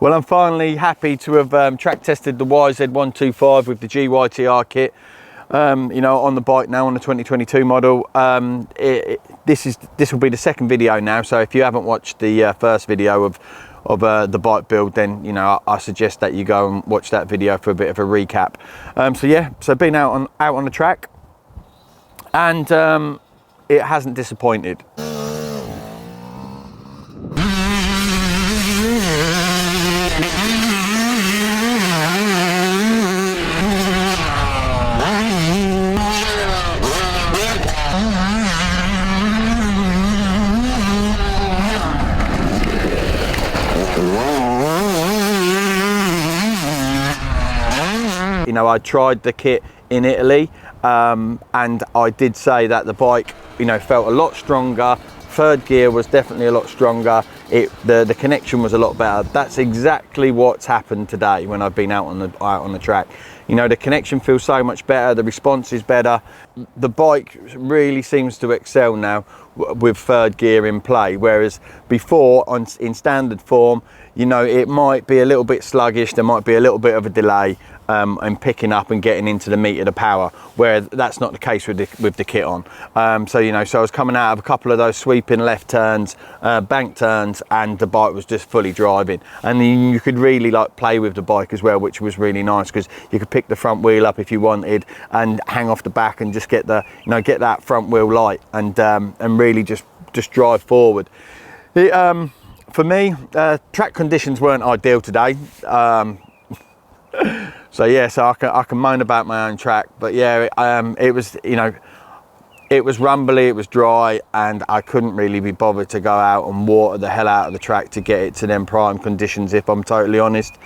Well, I'm finally happy to have track tested the YZ125 with the GYT-R kit. You know, on the bike now, on the 2022 model. This will be the second video now, so if you haven't watched the first video of the bike build, then you know I suggest that you go and watch that video for a bit of a recap. So yeah, so been out on the track, and it hasn't disappointed. You know, I tried the kit in Italy, and I did say that the bike, you know, felt a lot stronger. Third gear was definitely a lot stronger. The connection was a lot better. That's exactly what's happened today when I've been out on the track. You know, the connection feels so much better. The response is better. The bike really seems to excel now with third gear in play, whereas before in standard form, you know, it might be a little bit sluggish. There might be a little bit of a delay in picking up and getting into the meat of the power, where that's not the case with the kit on. So you know, so I was coming out of a couple of those sweeping left turns, bank turns, and the bike was just fully driving, and then you could really like play with the bike as well, which was really nice, because you could pick the front wheel up if you wanted and hang off the back and just get the, you know, get that front wheel light and really just drive forward. For me, track conditions weren't ideal today. So yeah, so I can moan about my own track, but yeah, it was, you know, it was rumbly, it was dry, and I couldn't really be bothered to go out and water the hell out of the track to get it to them prime conditions, if I'm totally honest,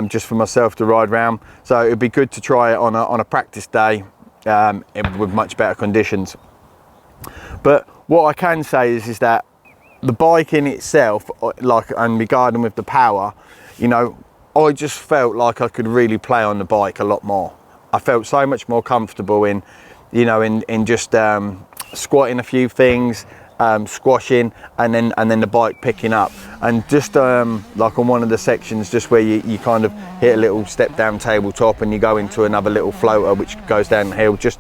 just for myself to ride around. So it'd be good to try it on a practice day with much better conditions. But what I can say is that the bike in itself, like, and regarding with the power, you know, I just felt like I could really play on the bike a lot more. I felt so much more comfortable in, you know, in just squatting a few things, squashing, and then the bike picking up, and just like on one of the sections, just where you kind of hit a little step down tabletop and you go into another little floater which goes down the hill. Just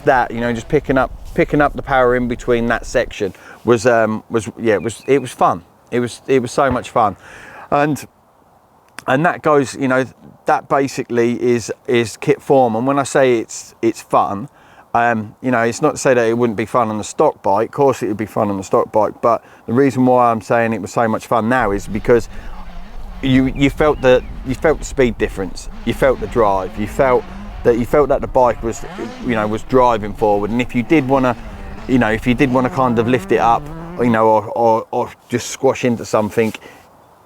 that, you know, just picking up the power in between that section was yeah, it was fun. It was so much fun, and that goes, you know, that basically is kit form. And when I say it's fun, you know, it's not to say that it wouldn't be fun on the stock bike. Of course it would be fun on the stock bike, but the reason why I'm saying it was so much fun now is because you felt the speed difference, you felt the drive, you felt that the bike was, you know, was driving forward. And if you did want to, you know, kind of lift it up, you know, or just squash into something,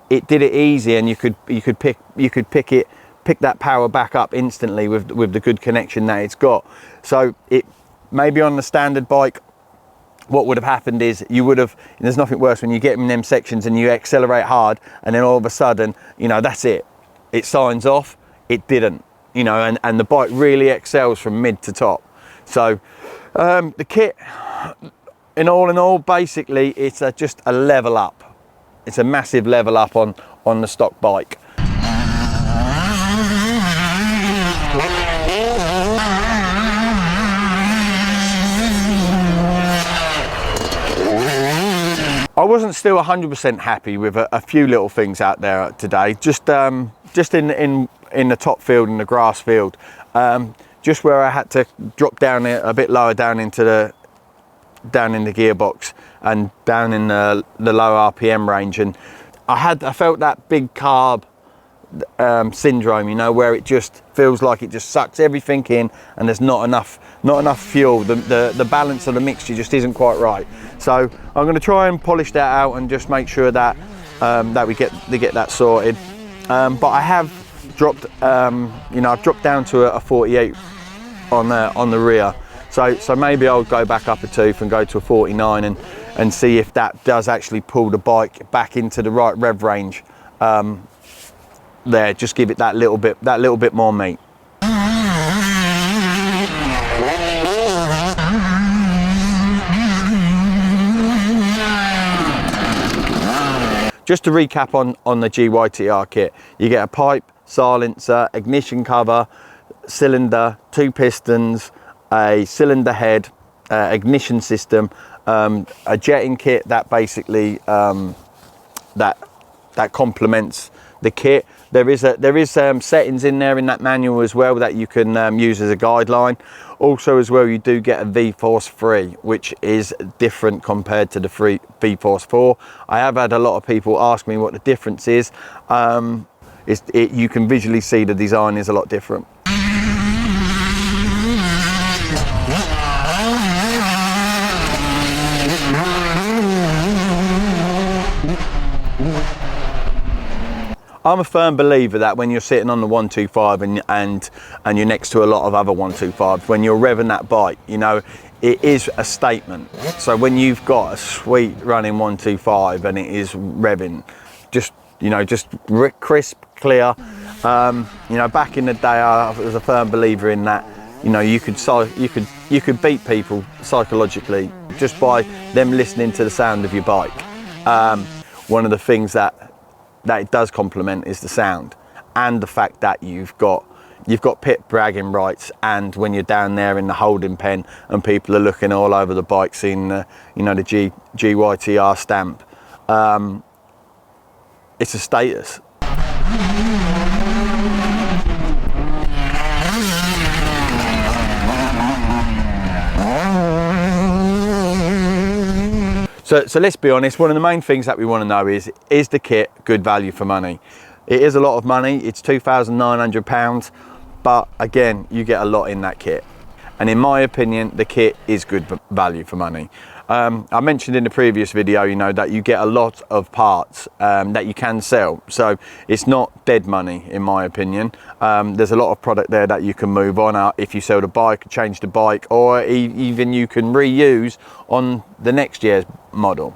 it did it easy, and you could pick that power back up instantly with the good connection that it's got. So it maybe on the standard bike, what would have happened is you would have, there's nothing worse when you get in them sections and you accelerate hard, and then all of a sudden, you know, that's it signs off. It didn't, you know, and the bike really excels from mid to top. So the kit, in all, basically it's just a level up. It's a massive level up on the stock bike. I wasn't still 100% happy with a few little things out there today. Just in the top field, in the grass field, just where I had to drop down a bit lower down in the gearbox and down in the low RPM range, and I felt that big carb syndrome, you know, where it just feels like it just sucks everything in, and there's not enough fuel. The balance of the mixture just isn't quite right. So I'm going to try and polish that out and just make sure that that we get that sorted. But I have dropped, you know, I've dropped down to a 48 on the rear. So maybe I'll go back up a tooth and go to a 49 and see if that does actually pull the bike back into the right rev range. There, just give it that little bit more meat. just to recap on the GYT-R kit, you get a pipe, silencer, ignition cover, cylinder, 2 pistons, a cylinder head, ignition system, a jetting kit that basically that complements the kit. There is settings in there in that manual as well that you can use as a guideline. Also as well, you do get a V-Force 3, which is different compared to the V-Force 4. I have had a lot of people ask me what the difference is. You can visually see the design is a lot different. I'm a firm believer that when you're sitting on the 125 and you're next to a lot of other 125s, when you're revving that bike, you know, it is a statement. So when you've got a sweet running 125 and it is revving, just, you know, just crisp, clear. You know, back in the day, I was a firm believer in that. You know, you could beat people psychologically just by them listening to the sound of your bike. One of the things that it does complement is the sound and the fact that you've got pit bragging rights, and when you're down there in the holding pen and people are looking all over the bike, seeing the, you know, the GYT-R stamp, it's a status. So let's be honest, one of the main things that we want to know is the kit good value for money? It is a lot of money, it's £2,900, but again, you get a lot in that kit. And in my opinion, the kit is good value for money. I mentioned in the previous video, you know, that you get a lot of parts that you can sell. So it's not dead money, in my opinion. There's a lot of product there that you can move on if you sell the bike, change the bike, or even you can reuse on the next year's model.